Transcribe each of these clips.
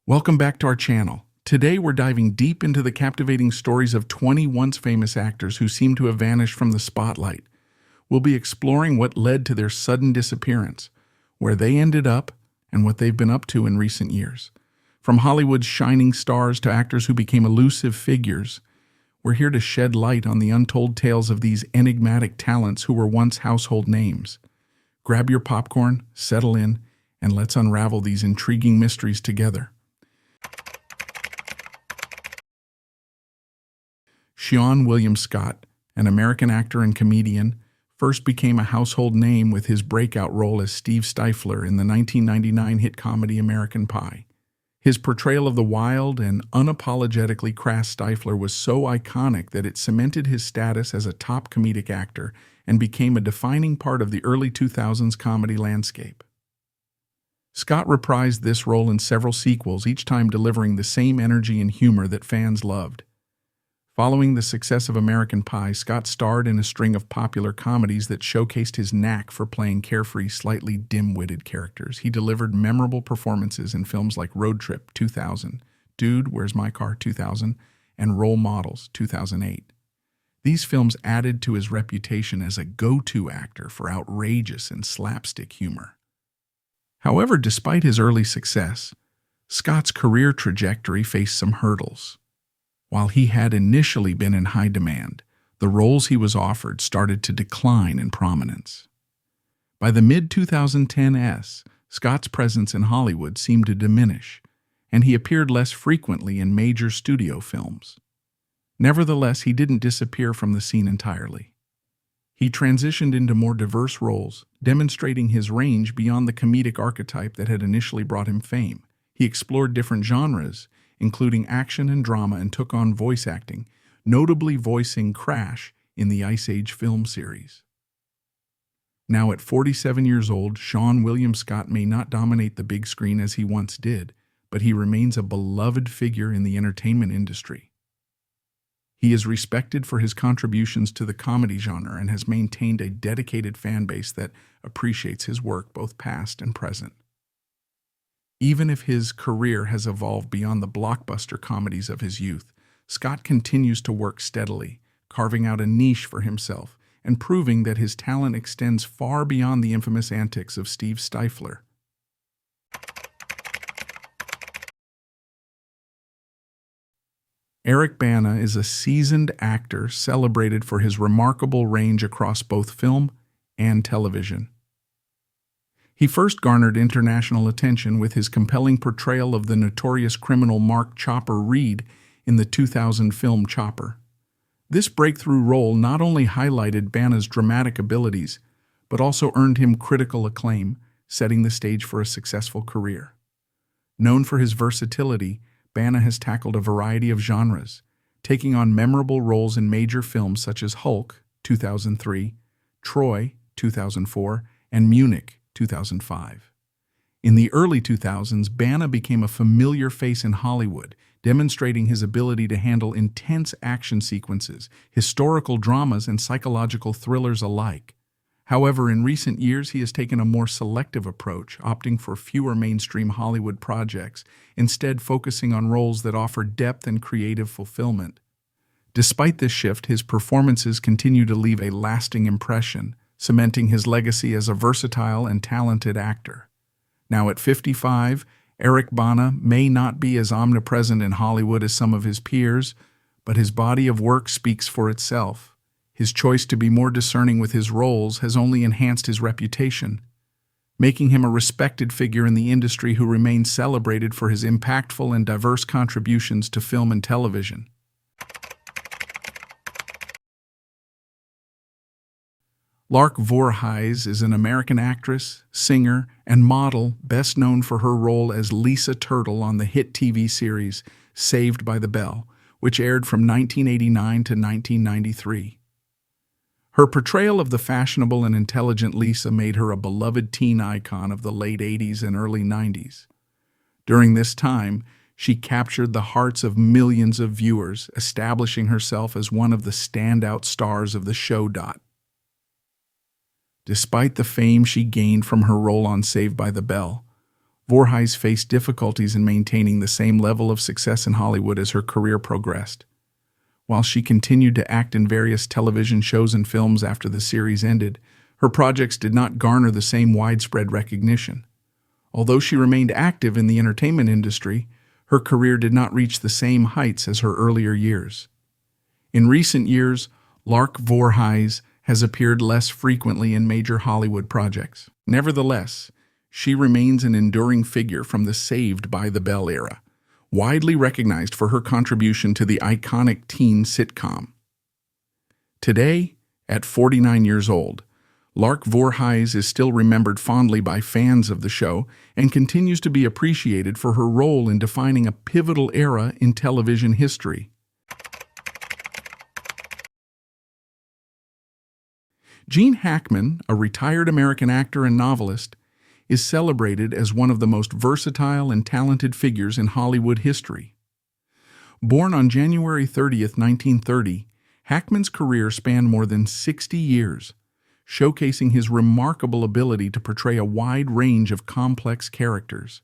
Welcome back to our channel. Today we're diving deep into the captivating stories of 20 once famous actors who seem to have vanished from the spotlight. We'll be exploring what led to their sudden disappearance, where they ended up, and what they've been up to in recent years. From Hollywood's shining stars to actors who became elusive figures, we're here to shed light on the untold tales of these enigmatic talents who were once household names. Grab your popcorn, settle in, and let's unravel these intriguing mysteries together. Seann William Scott, an American actor and comedian, first became a household name with his breakout role as Steve Stifler in the 1999 hit comedy American Pie. His portrayal of the wild and unapologetically crass Stifler was so iconic that it cemented his status as a top comedic actor and became a defining part of the early 2000s comedy landscape. Scott reprised this role in several sequels, each time delivering the same energy and humor that fans loved. Following the success of American Pie, Scott starred in a string of popular comedies that showcased his knack for playing carefree, slightly dim-witted characters. He delivered memorable performances in films like Road Trip 2000, Dude, Where's My Car 2000, and Role Models 2008. These films added to his reputation as a go-to actor for outrageous and slapstick humor. However, despite his early success, Scott's career trajectory faced some hurdles. While he had initially been in high demand, the roles he was offered started to decline in prominence. By the mid-2010s, Scott's presence in Hollywood seemed to diminish, and he appeared less frequently in major studio films. Nevertheless, he didn't disappear from the scene entirely. He transitioned into more diverse roles, demonstrating his range beyond the comedic archetype that had initially brought him fame. He explored different genres, including action and drama, and took on voice acting, notably voicing Crash in the Ice Age film series. Now at 47 years old, Seann William Scott may not dominate the big screen as he once did, but he remains a beloved figure in the entertainment industry. He is respected for his contributions to the comedy genre and has maintained a dedicated fan base that appreciates his work both past and present. Even if his career has evolved beyond the blockbuster comedies of his youth, Scott continues to work steadily, carving out a niche for himself and proving that his talent extends far beyond the infamous antics of Steve Stifler. Eric Bana is a seasoned actor celebrated for his remarkable range across both film and television. He first garnered international attention with his compelling portrayal of the notorious criminal Mark "Chopper" Reed in the 2000 film Chopper. This breakthrough role not only highlighted Bana's dramatic abilities, but also earned him critical acclaim, setting the stage for a successful career. Known for his versatility, Bana has tackled a variety of genres, taking on memorable roles in major films such as Hulk 2003, Troy 2004, and Munich 2005. In the early 2000s, Bana became a familiar face in Hollywood, demonstrating his ability to handle intense action sequences, historical dramas, and psychological thrillers alike. However, in recent years, he has taken a more selective approach, opting for fewer mainstream Hollywood projects, instead focusing on roles that offer depth and creative fulfillment. Despite this shift, his performances continue to leave a lasting impression, cementing his legacy as a versatile and talented actor. Now at 55, Eric Bana may not be as omnipresent in Hollywood as some of his peers, but his body of work speaks for itself. His choice to be more discerning with his roles has only enhanced his reputation, making him a respected figure in the industry who remains celebrated for his impactful and diverse contributions to film and television. Lark Voorhies is an American actress, singer, and model best known for her role as Lisa Turtle on the hit TV series Saved by the Bell, which aired from 1989 to 1993. Her portrayal of the fashionable and intelligent Lisa made her a beloved teen icon of the late 80s and early 90s. During this time, she captured the hearts of millions of viewers, establishing herself as one of the standout stars of the show. Despite the fame she gained from her role on Saved by the Bell, Voorhies faced difficulties in maintaining the same level of success in Hollywood as her career progressed. While she continued to act in various television shows and films after the series ended, her projects did not garner the same widespread recognition. Although she remained active in the entertainment industry, her career did not reach the same heights as her earlier years. In recent years, Lark Voorhies has appeared less frequently in major Hollywood projects. Nevertheless, she remains an enduring figure from the Saved by the Bell era, widely recognized for her contribution to the iconic teen sitcom. Today, at 49 years old, Lark Voorhies is still remembered fondly by fans of the show and continues to be appreciated for her role in defining a pivotal era in television history. Gene Hackman, a retired American actor and novelist, is celebrated as one of the most versatile and talented figures in Hollywood history. Born on January 30th, 1930, Hackman's career spanned more than 60 years, showcasing his remarkable ability to portray a wide range of complex characters.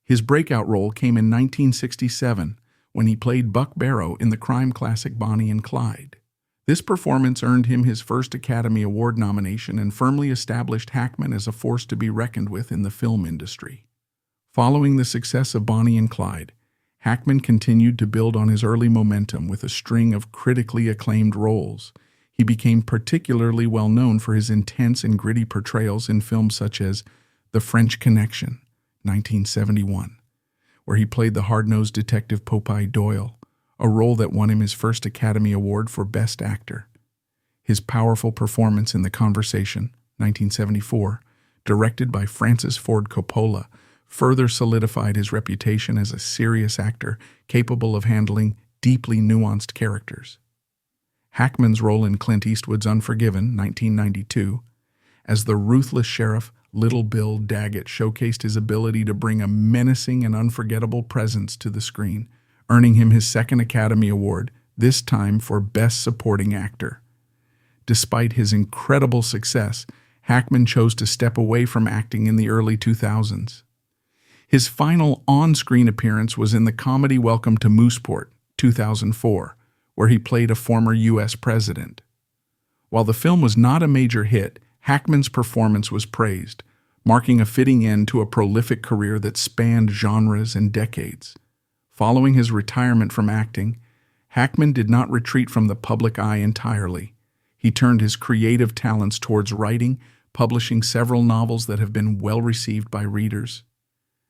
His breakout role came in 1967 when he played Buck Barrow in the crime classic Bonnie and Clyde. This performance earned him his first Academy Award nomination and firmly established Hackman as a force to be reckoned with in the film industry. Following the success of Bonnie and Clyde, Hackman continued to build on his early momentum with a string of critically acclaimed roles. He became particularly well known for his intense and gritty portrayals in films such as The French Connection, 1971, where he played the hard-nosed detective Popeye Doyle, a role that won him his first Academy Award for Best Actor. His powerful performance in The Conversation, 1974, directed by Francis Ford Coppola, further solidified his reputation as a serious actor capable of handling deeply nuanced characters. Hackman's role in Clint Eastwood's Unforgiven, 1992, as the ruthless sheriff Little Bill Daggett showcased his ability to bring a menacing and unforgettable presence to the screen, earning him his second Academy Award, this time for Best Supporting Actor. Despite his incredible success, Hackman chose to step away from acting in the early 2000s. His final on-screen appearance was in the comedy Welcome to Mooseport, 2004, where he played a former U.S. president. While the film was not a major hit, Hackman's performance was praised, marking a fitting end to a prolific career that spanned genres and decades. Following his retirement from acting, Hackman did not retreat from the public eye entirely. He turned his creative talents towards writing, publishing several novels that have been well received by readers.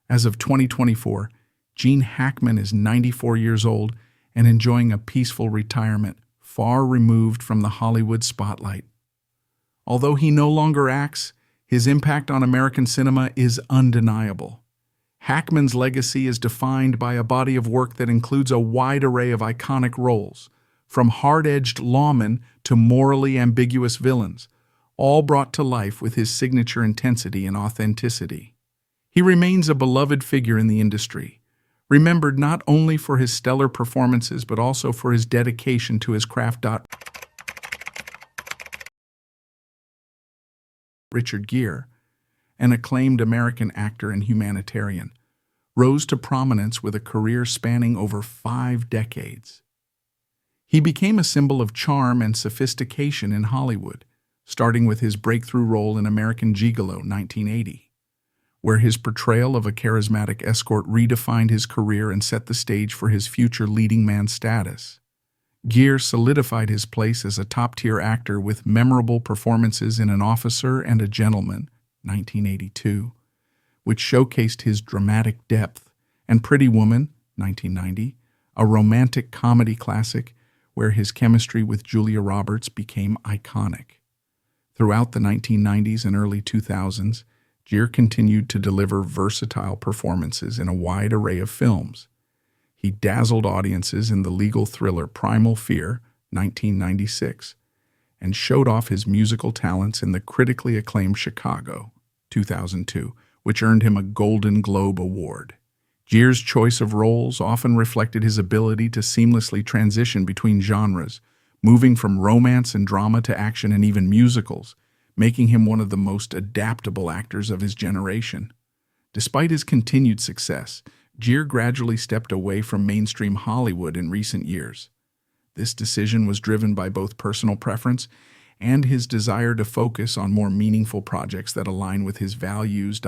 As of 2024, Gene Hackman is 94 years old and enjoying a peaceful retirement, far removed from the Hollywood spotlight. Although he no longer acts, his impact on American cinema is undeniable. Hackman's legacy is defined by a body of work that includes a wide array of iconic roles, from hard-edged lawmen to morally ambiguous villains, all brought to life with his signature intensity and authenticity. He remains a beloved figure in the industry, remembered not only for his stellar performances but also for his dedication to his craft. Richard Gere, an acclaimed American actor and humanitarian, rose to prominence with a career spanning over 5 decades. He became a symbol of charm and sophistication in Hollywood, starting with his breakthrough role in American Gigolo, 1980, where his portrayal of a charismatic escort redefined his career and set the stage for his future leading man status. Gere solidified his place as a top-tier actor with memorable performances in An Officer and a Gentleman, 1982, which showcased his dramatic depth, and Pretty Woman, 1990, a romantic comedy classic where his chemistry with Julia Roberts became iconic. Throughout the 1990s and early 2000s, Gere continued to deliver versatile performances in a wide array of films. He dazzled audiences in the legal thriller Primal Fear, 1996, and showed off his musical talents in the critically acclaimed Chicago, 2002, which earned him a Golden Globe Award. Gere's choice of roles often reflected his ability to seamlessly transition between genres, moving from romance and drama to action and even musicals, making him one of the most adaptable actors of his generation. Despite his continued success, Gere gradually stepped away from mainstream Hollywood in recent years. This decision was driven by both personal preference and his desire to focus on more meaningful projects that align with his values.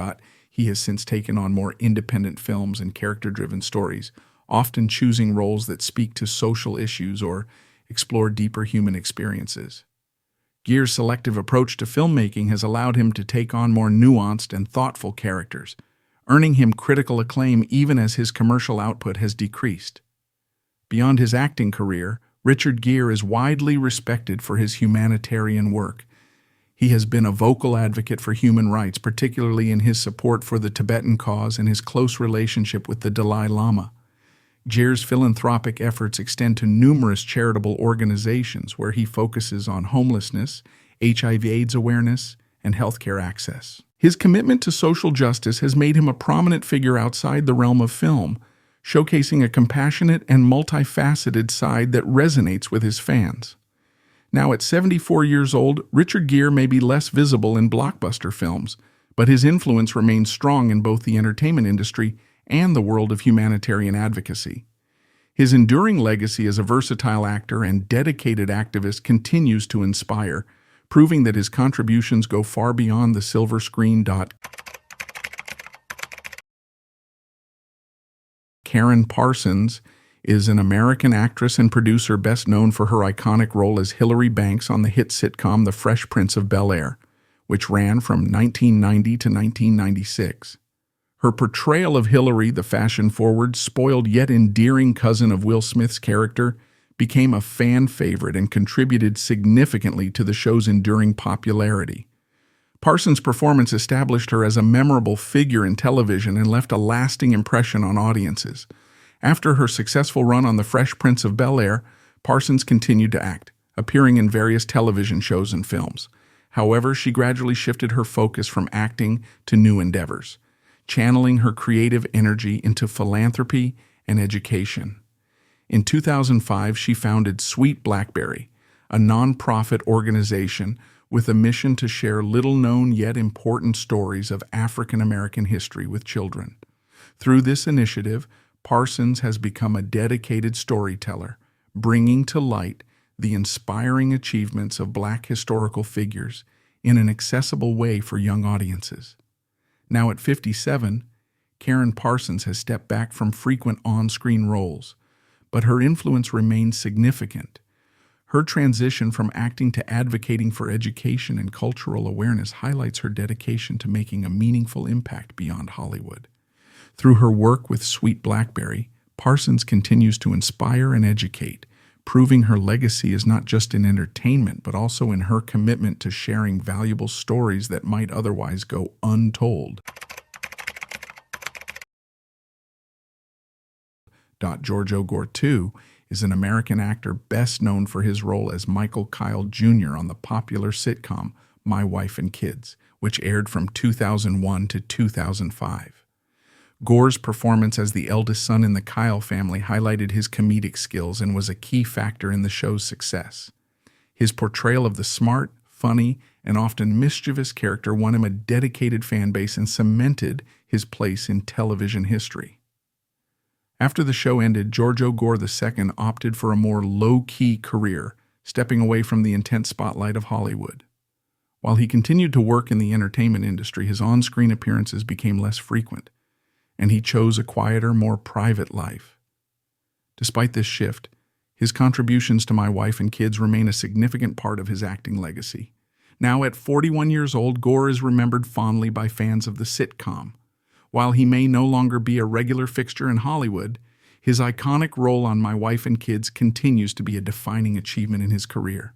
He has since taken on more independent films and character-driven stories, often choosing roles that speak to social issues or explore deeper human experiences. Gere's selective approach to filmmaking has allowed him to take on more nuanced and thoughtful characters, earning him critical acclaim even as his commercial output has decreased. Beyond his acting career, Richard Gere is widely respected for his humanitarian work. He has been a vocal advocate for human rights, particularly in his support for the Tibetan cause and his close relationship with the Dalai Lama. Gere's philanthropic efforts extend to numerous charitable organizations where he focuses on homelessness, HIV/AIDS awareness, and healthcare access. His commitment to social justice has made him a prominent figure outside the realm of film, showcasing a compassionate and multifaceted side that resonates with his fans. Now at 74 years old, Richard Gere may be less visible in blockbuster films, but his influence remains strong in both the entertainment industry and the world of humanitarian advocacy. His enduring legacy as a versatile actor and dedicated activist continues to inspire, proving that his contributions go far beyond the silver screen. Karen Parsons is an American actress and producer best known for her iconic role as Hilary Banks on the hit sitcom The Fresh Prince of Bel-Air, which ran from 1990 to 1996. Her portrayal of Hilary, the fashion-forward, spoiled yet endearing cousin of Will Smith's character, became a fan favorite and contributed significantly to the show's enduring popularity. Parsons' performance established her as a memorable figure in television and left a lasting impression on audiences. After her successful run on The Fresh Prince of Bel-Air, Parsons continued to act, appearing in various television shows and films. However, she gradually shifted her focus from acting to new endeavors, channeling her creative energy into philanthropy and education. In 2005, she founded Sweet Blackberry, a nonprofit organization with a mission to share little-known yet important stories of African American history with children. Through this initiative, Parsons has become a dedicated storyteller, bringing to light the inspiring achievements of Black historical figures in an accessible way for young audiences. Now at 57, Karen Parsons has stepped back from frequent on-screen roles, but her influence remains significant. Her transition from acting to advocating for education and cultural awareness highlights her dedication to making a meaningful impact beyond Hollywood. Through her work with Sweet Blackberry, Parsons continues to inspire and educate, proving her legacy is not just in entertainment, but also in her commitment to sharing valuable stories that might otherwise go untold. GeorgeOGoreII is an American actor best known for his role as Michael Kyle Jr. on the popular sitcom My Wife and Kids, which aired from 2001 to 2005. Gore's performance as the eldest son in the Kyle family highlighted his comedic skills and was a key factor in the show's success. His portrayal of the smart, funny, and often mischievous character won him a dedicated fan base and cemented his place in television history. After the show ended, GeorgeOGoreII opted for a more low-key career, stepping away from the intense spotlight of Hollywood. While he continued to work in the entertainment industry, his on-screen appearances became less frequent, and he chose a quieter, more private life. Despite this shift, his contributions to My Wife and Kids remain a significant part of his acting legacy. Now at 41 years old, Gore is remembered fondly by fans of the sitcom. While he may no longer be a regular fixture in Hollywood, his iconic role on My Wife and Kids continues to be a defining achievement in his career.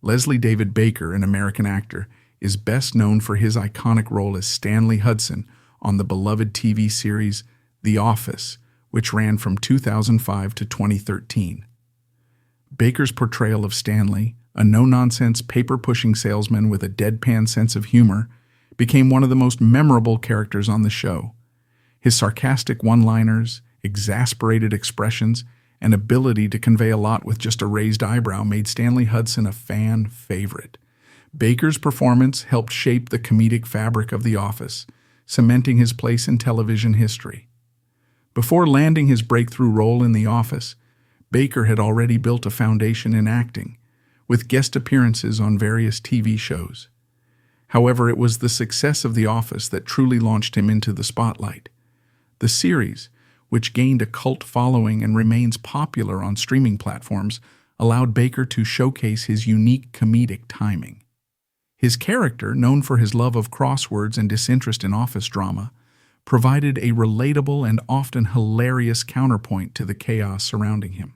Leslie David Baker, an American actor, is best known for his iconic role as Stanley Hudson on the beloved TV series The Office, which ran from 2005 to 2013. Baker's portrayal of Stanley, a no-nonsense, paper-pushing salesman with a deadpan sense of humor, became one of the most memorable characters on the show. His sarcastic one-liners, exasperated expressions, and ability to convey a lot with just a raised eyebrow made Stanley Hudson a fan favorite. Baker's performance helped shape the comedic fabric of The Office, cementing his place in television history. Before landing his breakthrough role in The Office, Baker had already built a foundation in acting, with guest appearances on various TV shows. However, it was the success of The Office that truly launched him into the spotlight. The series, which gained a cult following and remains popular on streaming platforms, allowed Baker to showcase his unique comedic timing. His character, known for his love of crosswords and disinterest in office drama, provided a relatable and often hilarious counterpoint to the chaos surrounding him.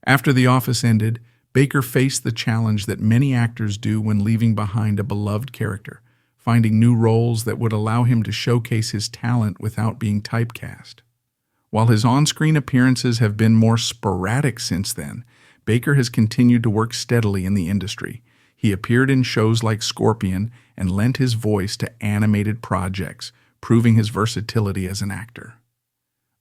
After The Office ended, Baker faced the challenge that many actors do when leaving behind a beloved character, finding new roles that would allow him to showcase his talent without being typecast. While his on-screen appearances have been more sporadic since then, Baker has continued to work steadily in the industry. He appeared in shows like Scorpion and lent his voice to animated projects, proving his versatility as an actor.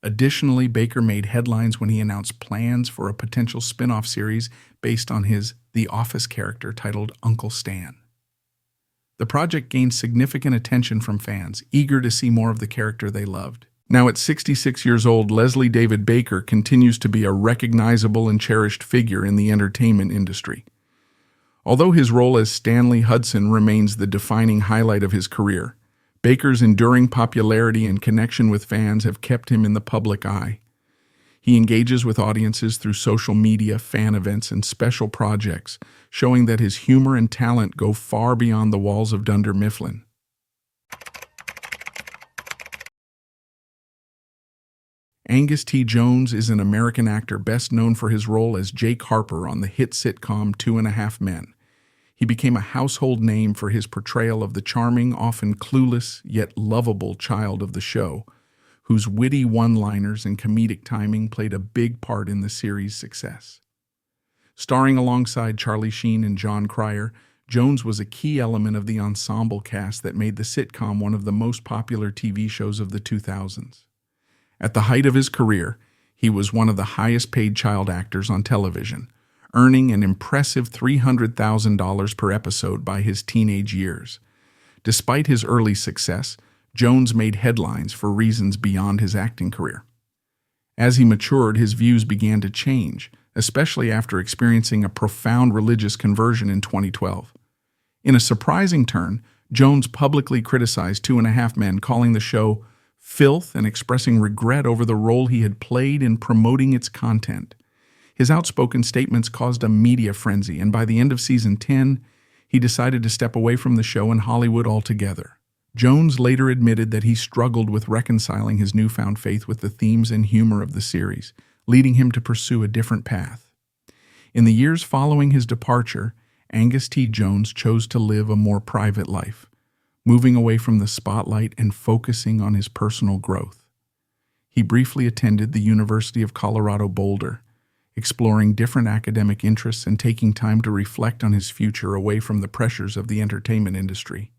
Additionally, Baker made headlines when he announced plans for a potential spin-off series based on his The Office character titled Uncle Stan. The project gained significant attention from fans, eager to see more of the character they loved. Now at 66 years old, Leslie David Baker continues to be a recognizable and cherished figure in the entertainment industry. Although his role as Stanley Hudson remains the defining highlight of his career, Baker's enduring popularity and connection with fans have kept him in the public eye. He engages with audiences through social media, fan events, and special projects, showing that his humor and talent go far beyond the walls of Dunder Mifflin. Angus T. Jones is an American actor best known for his role as Jake Harper on the hit sitcom 2.5 Men. He became a household name for his portrayal of the charming, often clueless, yet lovable child of the show, whose witty one-liners and comedic timing played a big part in the series' success. Starring alongside Charlie Sheen and Jon Cryer, Jones was a key element of the ensemble cast that made the sitcom one of the most popular TV shows of the 2000s. At the height of his career, he was one of the highest-paid child actors on television, earning an impressive $300,000 per episode by his teenage years. Despite his early success, Jones made headlines for reasons beyond his acting career. As he matured, his views began to change, especially after experiencing a profound religious conversion in 2012. In a surprising turn, Jones publicly criticized 2.5 Men, calling the show filth and expressing regret over the role he had played in promoting its content. His outspoken statements caused a media frenzy, and by the end of season 10, he decided to step away from the show and Hollywood altogether. Jones later admitted that he struggled with reconciling his newfound faith with the themes and humor of the series, leading him to pursue a different path. In the years following his departure, Angus T. Jones chose to live a more private life, moving away from the spotlight and focusing on his personal growth. He briefly attended the University of Colorado Boulder, exploring different academic interests and taking time to reflect on his future away from the pressures of the entertainment industry.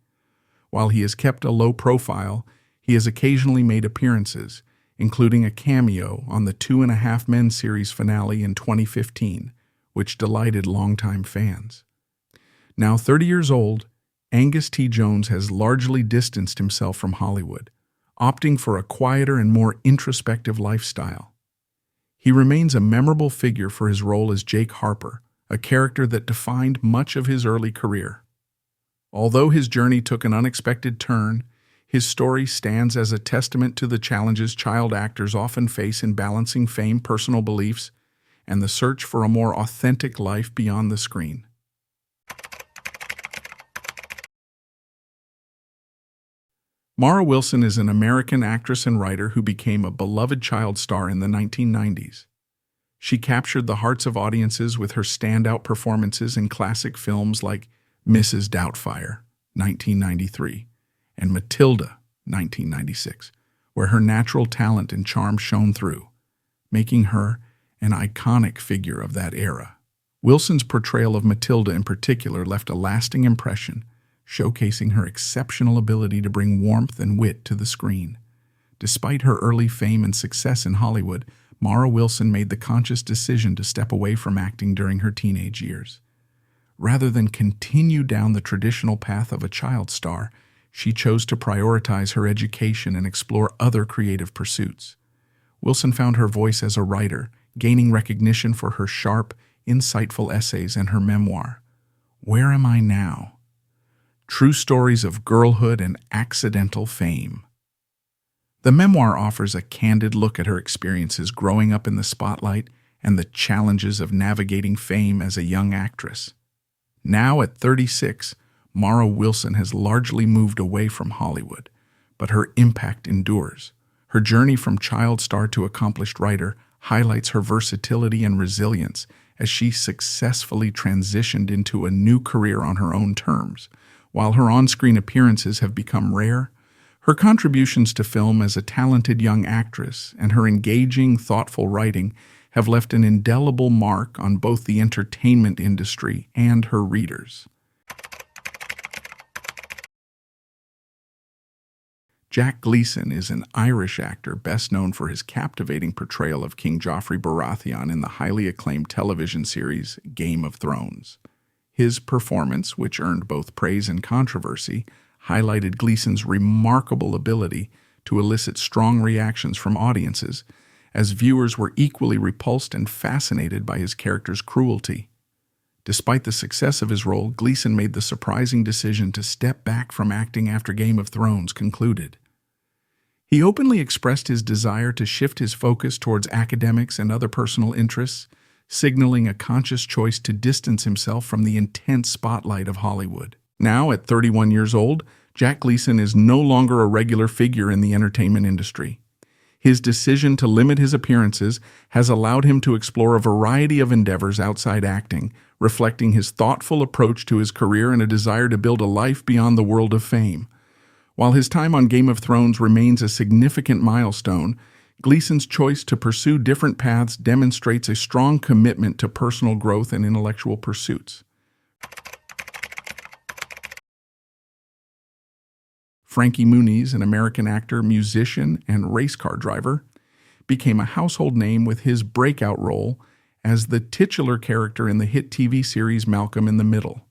While he has kept a low profile, he has occasionally made appearances, including a cameo on the 2.5 Men series finale in 2015, which delighted longtime fans. Now 30 years old, Angus T. Jones has largely distanced himself from Hollywood, opting for a quieter and more introspective lifestyle. He remains a memorable figure for his role as Jake Harper, a character that defined much of his early career. Although his journey took an unexpected turn, his story stands as a testament to the challenges child actors often face in balancing fame, personal beliefs, and the search for a more authentic life beyond the screen. Mara Wilson is an American actress and writer who became a beloved child star in the 1990s. She captured the hearts of audiences with her standout performances in classic films like Mrs. Doubtfire, 1993, and Matilda, 1996, where her natural talent and charm shone through, making her an iconic figure of that era. Wilson's portrayal of Matilda in particular left a lasting impression, showcasing her exceptional ability to bring warmth and wit to the screen. Despite her early fame and success in Hollywood, Mara Wilson made the conscious decision to step away from acting during her teenage years. Rather than continue down the traditional path of a child star, she chose to prioritize her education and explore other creative pursuits. Wilson found her voice as a writer, gaining recognition for her sharp, insightful essays and her memoir, Where Am I Now? True Stories of Girlhood and Accidental Fame. The memoir offers a candid look at her experiences growing up in the spotlight and the challenges of navigating fame as a young actress. Now at 36, Mara Wilson has largely moved away from Hollywood, but her impact endures. Her journey from child star to accomplished writer highlights her versatility and resilience as she successfully transitioned into a new career on her own terms. While her on-screen appearances have become rare, her contributions to film as a talented young actress and her engaging, thoughtful writing have left an indelible mark on both the entertainment industry and her readers. Jack Gleeson is an Irish actor best known for his captivating portrayal of King Joffrey Baratheon in the highly acclaimed television series Game of Thrones. His performance, which earned both praise and controversy, highlighted Gleeson's remarkable ability to elicit strong reactions from audiences, as viewers were equally repulsed and fascinated by his character's cruelty. Despite the success of his role, Gleeson made the surprising decision to step back from acting after Game of Thrones concluded. He openly expressed his desire to shift his focus towards academics and other personal interests, signaling a conscious choice to distance himself from the intense spotlight of Hollywood. Now, at 31 years old, Jack Gleeson is no longer a regular figure in the entertainment industry. His decision to limit his appearances has allowed him to explore a variety of endeavors outside acting, reflecting his thoughtful approach to his career and a desire to build a life beyond the world of fame. While his time on Game of Thrones remains a significant milestone, Gleeson's choice to pursue different paths demonstrates a strong commitment to personal growth and intellectual pursuits. Frankie Muniz, an American actor, musician, and race car driver, became a household name with his breakout role as the titular character in the hit TV series Malcolm in the Middle.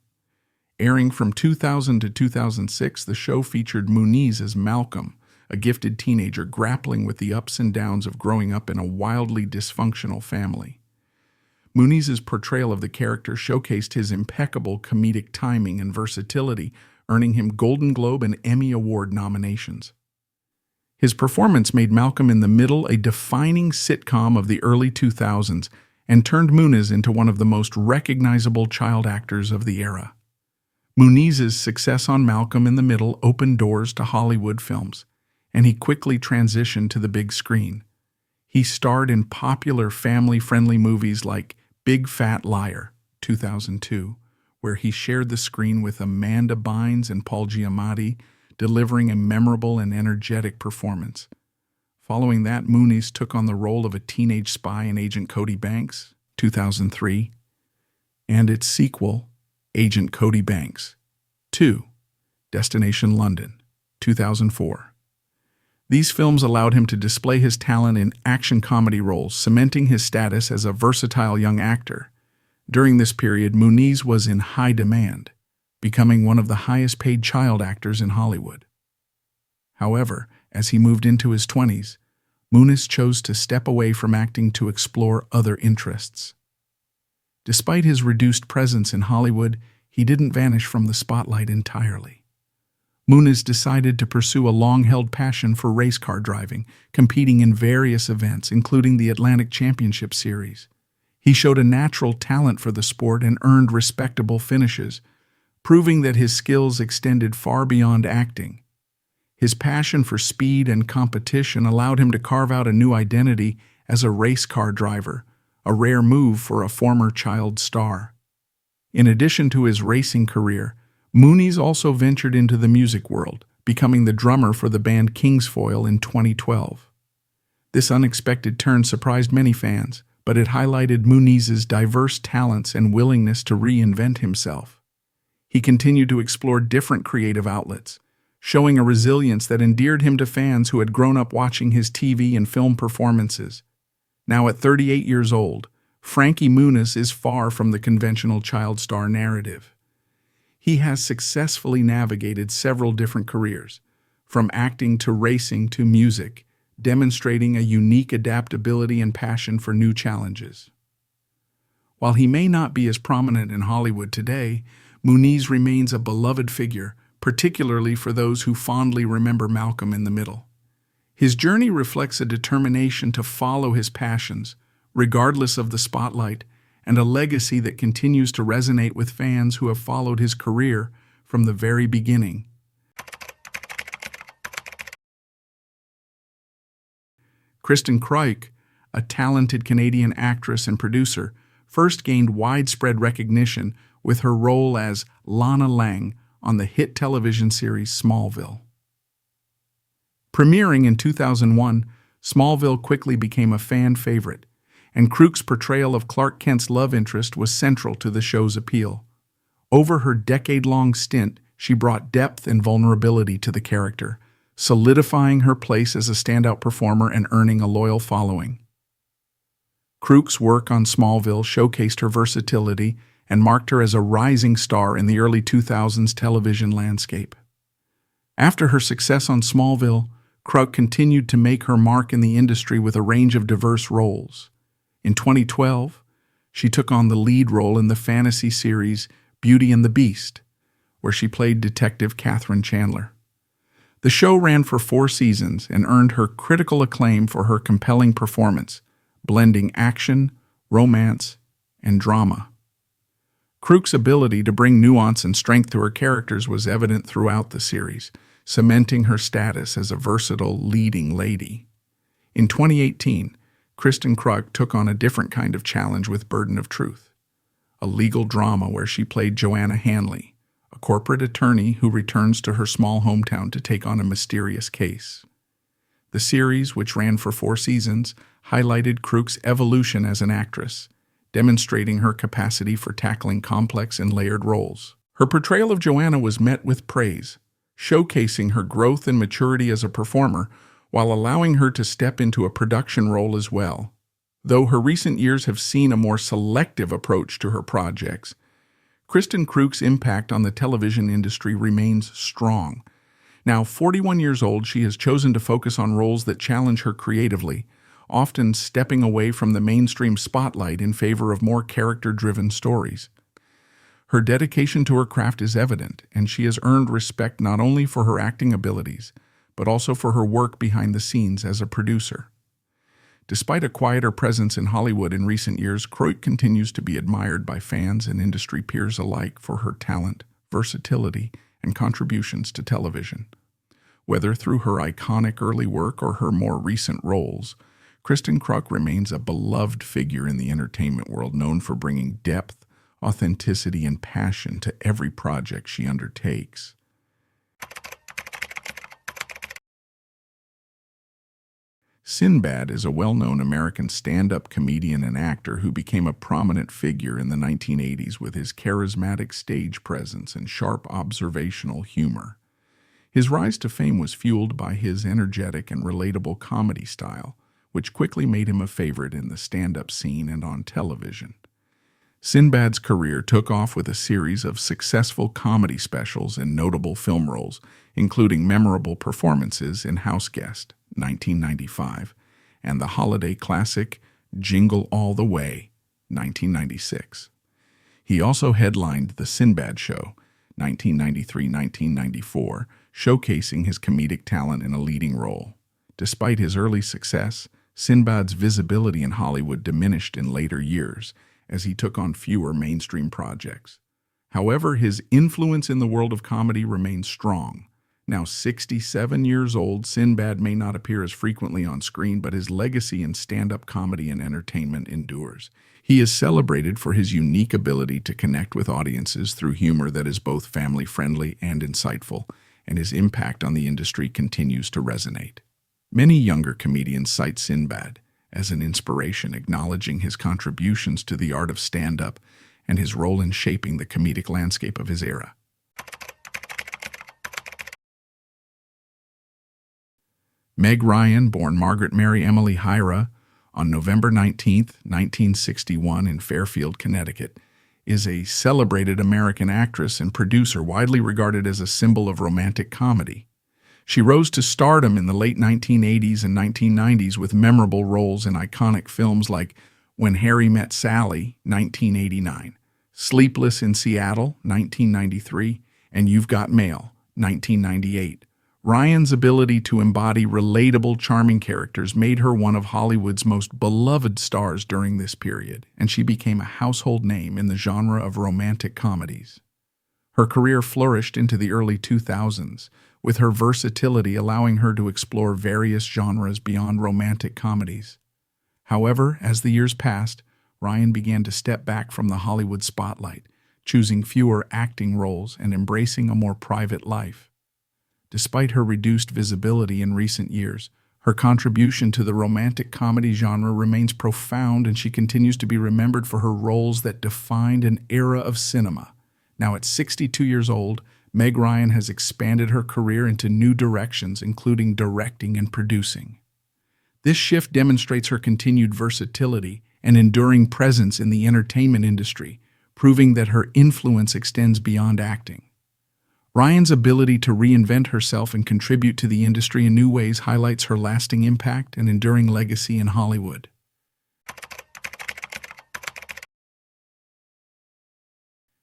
Airing from 2000 to 2006, the show featured Muniz as Malcolm, a gifted teenager grappling with the ups and downs of growing up in a wildly dysfunctional family. Muniz's portrayal of the character showcased his impeccable comedic timing and versatility, earning him Golden Globe and Emmy Award nominations. His performance made Malcolm in the Middle a defining sitcom of the early 2000s and turned Muniz into one of the most recognizable child actors of the era. Muniz's success on Malcolm in the Middle opened doors to Hollywood films, and he quickly transitioned to the big screen. He starred in popular family-friendly movies like Big Fat Liar, 2002, where he shared the screen with Amanda Bynes and Paul Giamatti, delivering a memorable and energetic performance. Following that, Muniz took on the role of a teenage spy in Agent Cody Banks, 2003, and its sequel, Agent Cody Banks 2, Destination London, 2004. These films allowed him to display his talent in action comedy roles, cementing his status as a versatile young actor. During this period, Muniz was in high demand, becoming one of the highest-paid child actors in Hollywood. However, as he moved into his 20s, Muniz chose to step away from acting to explore other interests. Despite his reduced presence in Hollywood, he didn't vanish from the spotlight entirely. Muniz decided to pursue a long-held passion for race car driving, competing in various events, including the Atlantic Championship Series. He showed a natural talent for the sport and earned respectable finishes, proving that his skills extended far beyond acting. His passion for speed and competition allowed him to carve out a new identity as a race car driver, a rare move for a former child star. In addition to his racing career, Muniz also ventured into the music world, becoming the drummer for the band Kingsfoil in 2012. This unexpected turn surprised many fans, but it highlighted Muniz's diverse talents and willingness to reinvent himself. He continued to explore different creative outlets, showing a resilience that endeared him to fans who had grown up watching his TV and film performances. Now at 38 years old, Frankie Muniz is far from the conventional child star narrative. He has successfully navigated several different careers, from acting to racing to music, demonstrating a unique adaptability and passion for new challenges. While he may not be as prominent in Hollywood today, Muniz remains a beloved figure, particularly for those who fondly remember Malcolm in the Middle. His journey reflects a determination to follow his passions, regardless of the spotlight, and a legacy that continues to resonate with fans who have followed his career from the very beginning. Kristin Kreuk, a talented Canadian actress and producer, first gained widespread recognition with her role as Lana Lang on the hit television series Smallville. Premiering in 2001, Smallville quickly became a fan favorite, and Kreuk's portrayal of Clark Kent's love interest was central to the show's appeal. Over her decade-long stint, she brought depth and vulnerability to the character, solidifying her place as a standout performer and earning a loyal following. Kreuk's work on Smallville showcased her versatility and marked her as a rising star in the early 2000s television landscape. After her success on Smallville, Kreuk continued to make her mark in the industry with a range of diverse roles. In 2012, she took on the lead role in the fantasy series Beauty and the Beast, where she played Detective Katherine Chandler. The show ran for 4 seasons and earned her critical acclaim for her compelling performance, blending action, romance, and drama. Kreuk's ability to bring nuance and strength to her characters was evident throughout the series, cementing her status as a versatile leading lady. In 2018, Kristin Kreuk took on a different kind of challenge with Burden of Truth, a legal drama where she played Joanna Hanley, a corporate attorney who returns to her small hometown to take on a mysterious case. The series, which ran for 4 seasons, highlighted Kreuk's evolution as an actress, demonstrating her capacity for tackling complex and layered roles. Her portrayal of Joanna was met with praise, showcasing her growth and maturity as a performer, while allowing her to step into a production role as well. Though her recent years have seen a more selective approach to her projects, Kristin Kreuk's impact on the television industry remains strong. Now 41 years old, she has chosen to focus on roles that challenge her creatively, often stepping away from the mainstream spotlight in favor of more character-driven stories. Her dedication to her craft is evident, and she has earned respect not only for her acting abilities, but also for her work behind the scenes as a producer. Despite a quieter presence in Hollywood in recent years, Kreuk continues to be admired by fans and industry peers alike for her talent, versatility, and contributions to television. Whether through her iconic early work or her more recent roles, Kristin Kreuk remains a beloved figure in the entertainment world, known for bringing depth, authenticity, and passion to every project she undertakes. Sinbad is a well-known American stand-up comedian and actor who became a prominent figure in the 1980s with his charismatic stage presence and sharp observational humor. His rise to fame was fueled by his energetic and relatable comedy style, which quickly made him a favorite in the stand-up scene and on television. Sinbad's career took off with a series of successful comedy specials and notable film roles, including memorable performances in House Guest, 1995, and the holiday classic Jingle All the Way, 1996. He also headlined The Sinbad Show, 1993-1994, showcasing his comedic talent in a leading role. Despite his early success, Sinbad's visibility in Hollywood diminished in later years as he took on fewer mainstream projects. However, his influence in the world of comedy remains strong. Now 67 years old, Sinbad may not appear as frequently on screen, but his legacy in stand-up comedy and entertainment endures. He is celebrated for his unique ability to connect with audiences through humor that is both family-friendly and insightful, and his impact on the industry continues to resonate. Many younger comedians cite Sinbad as an inspiration, acknowledging his contributions to the art of stand-up and his role in shaping the comedic landscape of his era. Meg Ryan, born Margaret Mary Emily Hyra on November 19, 1961 in Fairfield, Connecticut, is a celebrated American actress and producer widely regarded as a symbol of romantic comedy. She rose to stardom in the late 1980s and 1990s with memorable roles in iconic films like When Harry Met Sally, 1989, Sleepless in Seattle, 1993, and You've Got Mail, 1998. Ryan's ability to embody relatable, charming characters made her one of Hollywood's most beloved stars during this period, and she became a household name in the genre of romantic comedies. Her career flourished into the early 2000s, with her versatility allowing her to explore various genres beyond romantic comedies. However, as the years passed, Ryan began to step back from the Hollywood spotlight, choosing fewer acting roles and embracing a more private life. Despite her reduced visibility in recent years, her contribution to the romantic comedy genre remains profound, and she continues to be remembered for her roles that defined an era of cinema. Now at 62 years old, Meg Ryan has expanded her career into new directions, including directing and producing. This shift demonstrates her continued versatility and enduring presence in the entertainment industry, proving that her influence extends beyond acting. Ryan's ability to reinvent herself and contribute to the industry in new ways highlights her lasting impact and enduring legacy in Hollywood.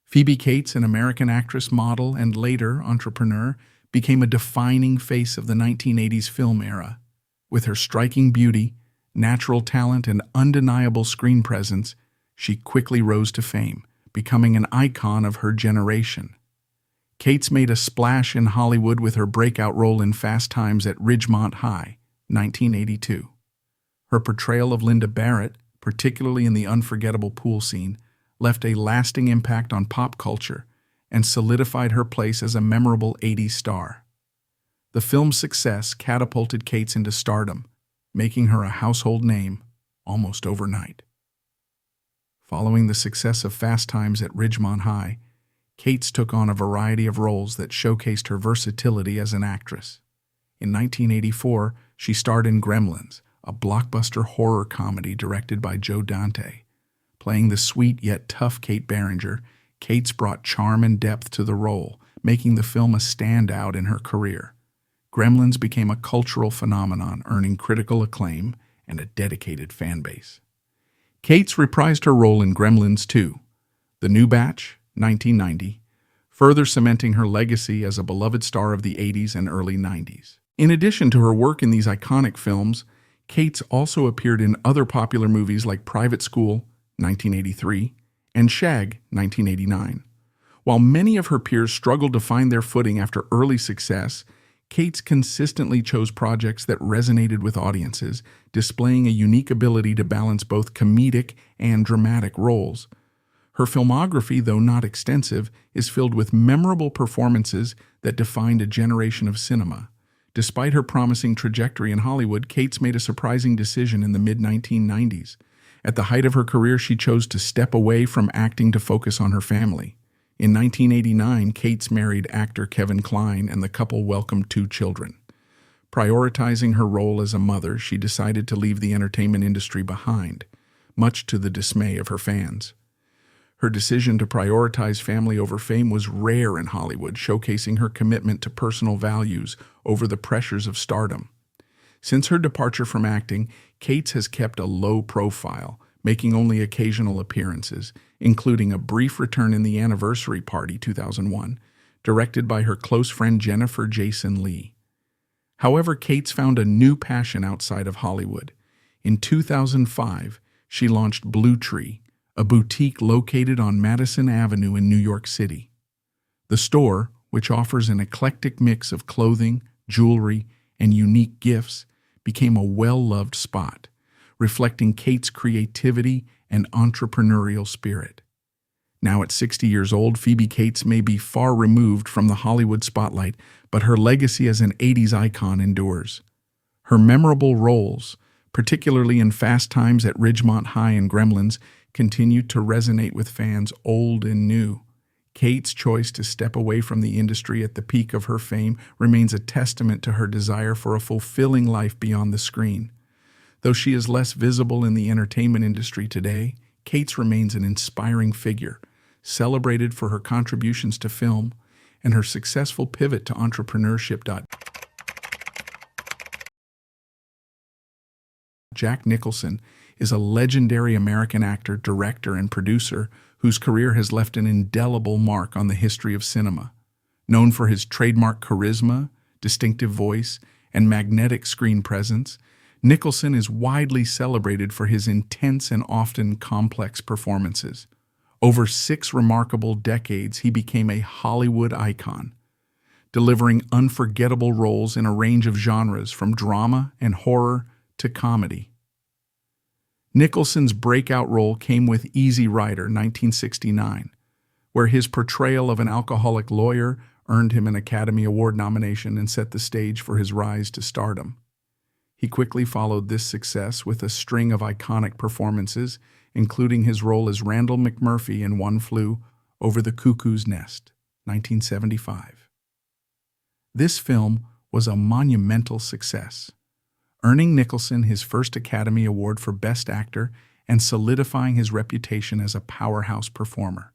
Phoebe Cates, an American actress, model, and later entrepreneur, became a defining face of the 1980s film era. With her striking beauty, natural talent, and undeniable screen presence, she quickly rose to fame, becoming an icon of her generation. Cates made a splash in Hollywood with her breakout role in Fast Times at Ridgemont High, 1982. Her portrayal of Linda Barrett, particularly in the unforgettable pool scene, left a lasting impact on pop culture and solidified her place as a memorable 80s star. The film's success catapulted Cates into stardom, making her a household name almost overnight. Following the success of Fast Times at Ridgemont High, Cates took on a variety of roles that showcased her versatility as an actress. In 1984, she starred in Gremlins, a blockbuster horror comedy directed by Joe Dante. Playing the sweet yet tough Kate Barringer, Cates brought charm and depth to the role, making the film a standout in her career. Gremlins became a cultural phenomenon, earning critical acclaim and a dedicated fan base. Cates reprised her role in Gremlins 2, The New Batch, 1990, further cementing her legacy as a beloved star of the 80s and early 90s. In addition to her work in these iconic films, Cates also appeared in other popular movies like Private School, 1983, and Shag, 1989. While many of her peers struggled to find their footing after early success, Cates consistently chose projects that resonated with audiences, displaying a unique ability to balance both comedic and dramatic roles. Her filmography, though not extensive, is filled with memorable performances that defined a generation of cinema. Despite her promising trajectory in Hollywood, Cates made a surprising decision in the mid-1990s. At the height of her career, she chose to step away from acting to focus on her family. In 1989, Cates married actor Kevin Kline, and the couple welcomed 2 children. Prioritizing her role as a mother, she decided to leave the entertainment industry behind, much to the dismay of her fans. Her decision to prioritize family over fame was rare in Hollywood, showcasing her commitment to personal values over the pressures of stardom. Since her departure from acting, Cates has kept a low profile, making only occasional appearances, including a brief return in The Anniversary Party 2001, directed by her close friend Jennifer Jason Leigh. However, Cates found a new passion outside of Hollywood. In 2005, she launched Blue Tree, a boutique located on Madison Avenue in New York City. The store, which offers an eclectic mix of clothing, jewelry, and unique gifts, became a well-loved spot, reflecting Cates' creativity and entrepreneurial spirit. Now at 60 years old, Phoebe Cates may be far removed from the Hollywood spotlight, but her legacy as an 80s icon endures. Her memorable roles, particularly in Fast Times at Ridgemont High and Gremlins, continued to resonate with fans old and new. Cates' choice to step away from the industry at the peak of her fame remains a testament to her desire for a fulfilling life beyond the screen. Though she is less visible in the entertainment industry today, Cates remains an inspiring figure, celebrated for her contributions to film and her successful pivot to entrepreneurship. Jack Nicholson is a legendary American actor, director, and producer whose career has left an indelible mark on the history of cinema. Known for his trademark charisma, distinctive voice, and magnetic screen presence, Nicholson is widely celebrated for his intense and often complex performances. Over 6 remarkable decades, he became a Hollywood icon, delivering unforgettable roles in a range of genres from drama and horror to comedy. Nicholson's breakout role came with Easy Rider, 1969, where his portrayal of an alcoholic lawyer earned him an Academy Award nomination and set the stage for his rise to stardom. He quickly followed this success with a string of iconic performances, including his role as Randall McMurphy in One Flew Over the Cuckoo's Nest, 1975. This film was a monumental success, earning Nicholson his first Academy Award for Best Actor and solidifying his reputation as a powerhouse performer.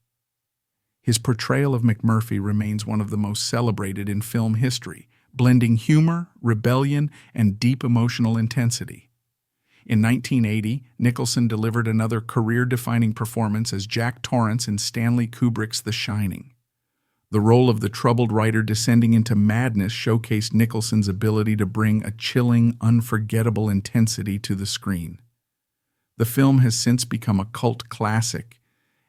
His portrayal of McMurphy remains one of the most celebrated in film history, blending humor, rebellion, and deep emotional intensity. In 1980, Nicholson delivered another career-defining performance as Jack Torrance in Stanley Kubrick's The Shining. The role of the troubled writer descending into madness showcased Nicholson's ability to bring a chilling, unforgettable intensity to the screen. The film has since become a cult classic,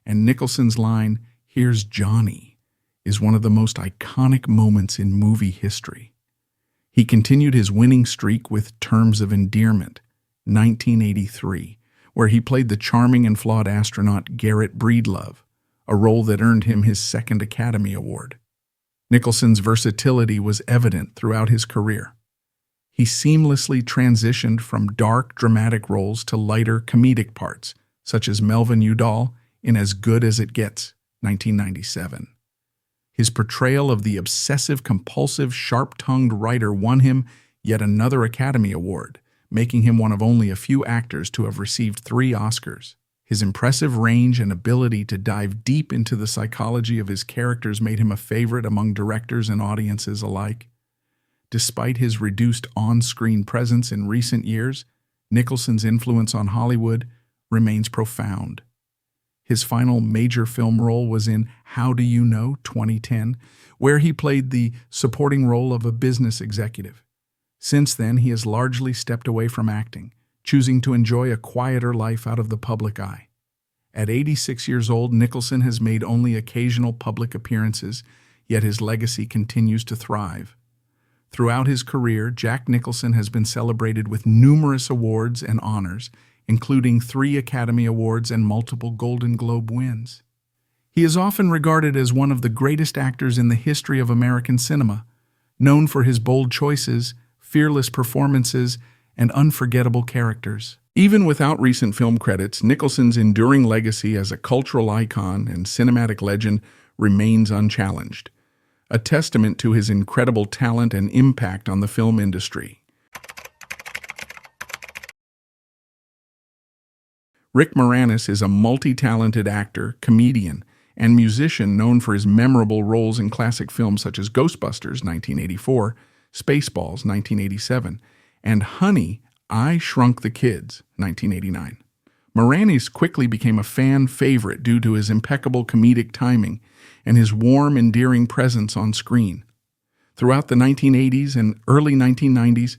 and Nicholson's line, "Here's Johnny," is one of the most iconic moments in movie history. He continued his winning streak with Terms of Endearment, 1983, where he played the charming and flawed astronaut Garrett Breedlove, a role that earned him his second Academy Award. Nicholson's versatility was evident throughout his career. He seamlessly transitioned from dark, dramatic roles to lighter, comedic parts, such as Melvin Udall in As Good as It Gets, 1997. His portrayal of the obsessive-compulsive, sharp-tongued writer won him yet another Academy Award, making him one of only a few actors to have received 3 Oscars. His impressive range and ability to dive deep into the psychology of his characters made him a favorite among directors and audiences alike. Despite his reduced on-screen presence in recent years, Nicholson's influence on Hollywood remains profound. His final major film role was in How Do You Know, 2010, where he played the supporting role of a business executive. Since then, he has largely stepped away from acting, choosing to enjoy a quieter life out of the public eye. At 86 years old, Nicholson has made only occasional public appearances, yet his legacy continues to thrive. Throughout his career, Jack Nicholson has been celebrated with numerous awards and honors, including 3 Academy Awards and multiple Golden Globe wins. He is often regarded as one of the greatest actors in the history of American cinema, known for his bold choices, fearless performances, and unforgettable characters. Even without recent film credits, Nicholson's enduring legacy as a cultural icon and cinematic legend remains unchallenged, a testament to his incredible talent and impact on the film industry. Rick Moranis is a multi-talented actor, comedian, and musician known for his memorable roles in classic films such as Ghostbusters, 1984, Spaceballs, 1987, and Honey, I Shrunk the Kids, 1989. Moranis quickly became a fan favorite due to his impeccable comedic timing and his warm, endearing presence on screen. Throughout the 1980s and early 1990s,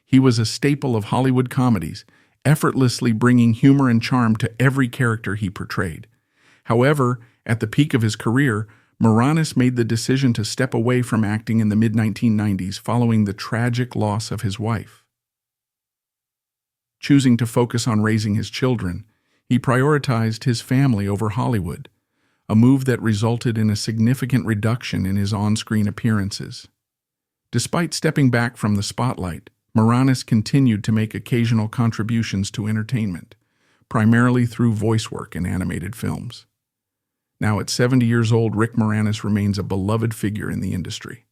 he was a staple of Hollywood comedies, effortlessly bringing humor and charm to every character he portrayed. However, at the peak of his career, Moranis made the decision to step away from acting in the mid-1990s following the tragic loss of his wife. Choosing to focus on raising his children, he prioritized his family over Hollywood, a move that resulted in a significant reduction in his on-screen appearances. Despite stepping back from the spotlight, Moranis continued to make occasional contributions to entertainment, primarily through voice work in animated films. Now at 70 years old, Rick Moranis remains a beloved figure in the industry.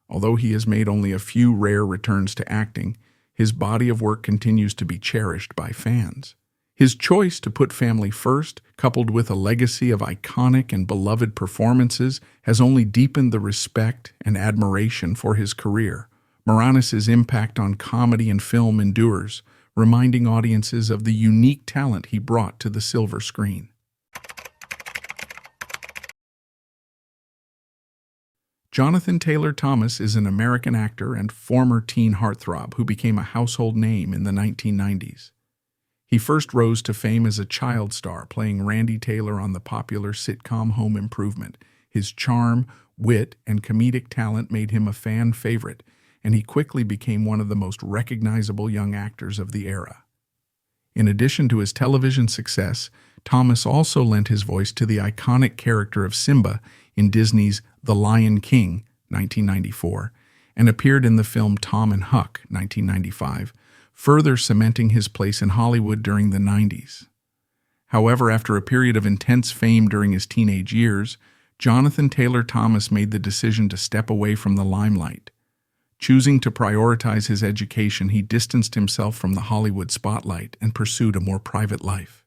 Although he has made only a few rare returns to acting, His body of work continues to be cherished by fans. His choice to put family first, coupled with a legacy of iconic and beloved performances, has only deepened the respect and admiration for his career. Moranis' impact on comedy and film endures, reminding audiences of the unique talent he brought to the silver screen. Jonathan Taylor Thomas is an American actor and former teen heartthrob who became a household name in the 1990s. He first rose to fame as a child star, playing Randy Taylor on the popular sitcom Home Improvement. His charm, wit, and comedic talent made him a fan favorite, and he quickly became one of the most recognizable young actors of the era. In addition to his television success, Thomas also lent his voice to the iconic character of Simba in Disney's The Lion King, 1994, and appeared in the film Tom and Huck, 1995, further cementing his place in Hollywood during the 90s. However, after a period of intense fame during his teenage years, Jonathan Taylor Thomas made the decision to step away from the limelight. Choosing to prioritize his education, he distanced himself from the Hollywood spotlight and pursued a more private life.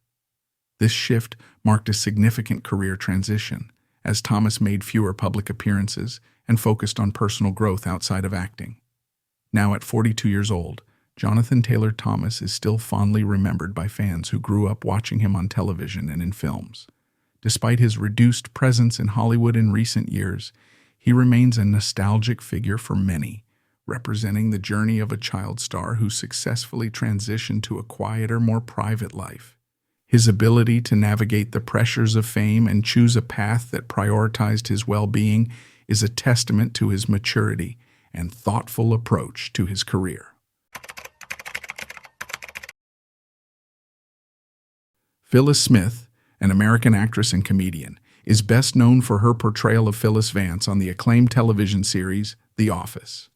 This shift marked a significant career transition, as Thomas made fewer public appearances and focused on personal growth outside of acting. Now at 42 years old, Jonathan Taylor Thomas is still fondly remembered by fans who grew up watching him on television and in films. Despite his reduced presence in Hollywood in recent years, he remains a nostalgic figure for many, representing the journey of a child star who successfully transitioned to a quieter, more private life. His ability to navigate the pressures of fame and choose a path that prioritized his well-being is a testament to his maturity and thoughtful approach to his career. Phyllis Smith, an American actress and comedian, is best known for her portrayal of Phyllis Vance on the acclaimed television series The Office.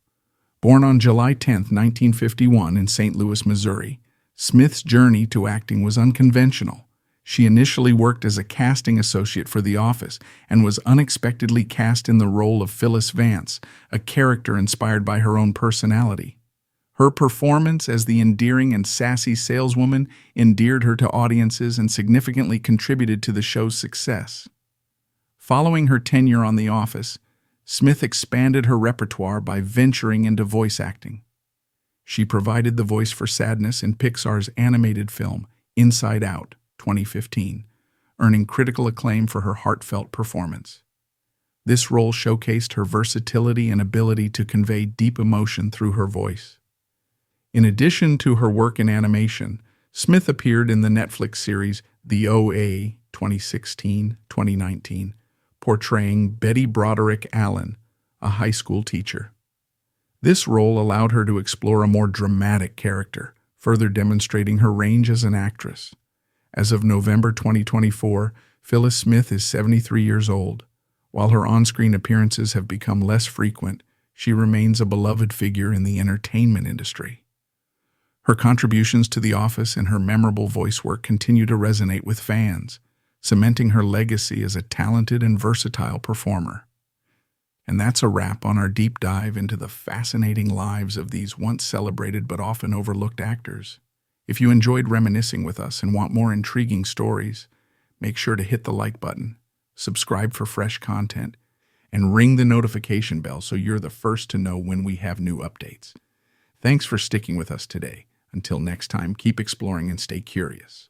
Born on July 10, 1951 in St. Louis, Missouri, Smith's journey to acting was unconventional. She initially worked as a casting associate for The Office and was unexpectedly cast in the role of Phyllis Vance, a character inspired by her own personality. Her performance as the endearing and sassy saleswoman endeared her to audiences and significantly contributed to the show's success. Following her tenure on The Office, Smith expanded her repertoire by venturing into voice acting. She provided the voice for Sadness in Pixar's animated film Inside Out, 2015, earning critical acclaim for her heartfelt performance. This role showcased her versatility and ability to convey deep emotion through her voice. In addition to her work in animation, Smith appeared in the Netflix series The OA 2016-2019, portraying Betty Broderick Allen, a high school teacher. This role allowed her to explore a more dramatic character, further demonstrating her range as an actress. As of November 2024, Phyllis Smith is 73 years old. While her on-screen appearances have become less frequent, she remains a beloved figure in the entertainment industry. Her contributions to The Office and her memorable voice work continue to resonate with fans, cementing her legacy as a talented and versatile performer. And that's a wrap on our deep dive into the fascinating lives of these once celebrated but often overlooked actors. If you enjoyed reminiscing with us and want more intriguing stories, make sure to hit the like button, subscribe for fresh content, and ring the notification bell so you're the first to know when we have new updates. Thanks for sticking with us today. Until next time, keep exploring and stay curious.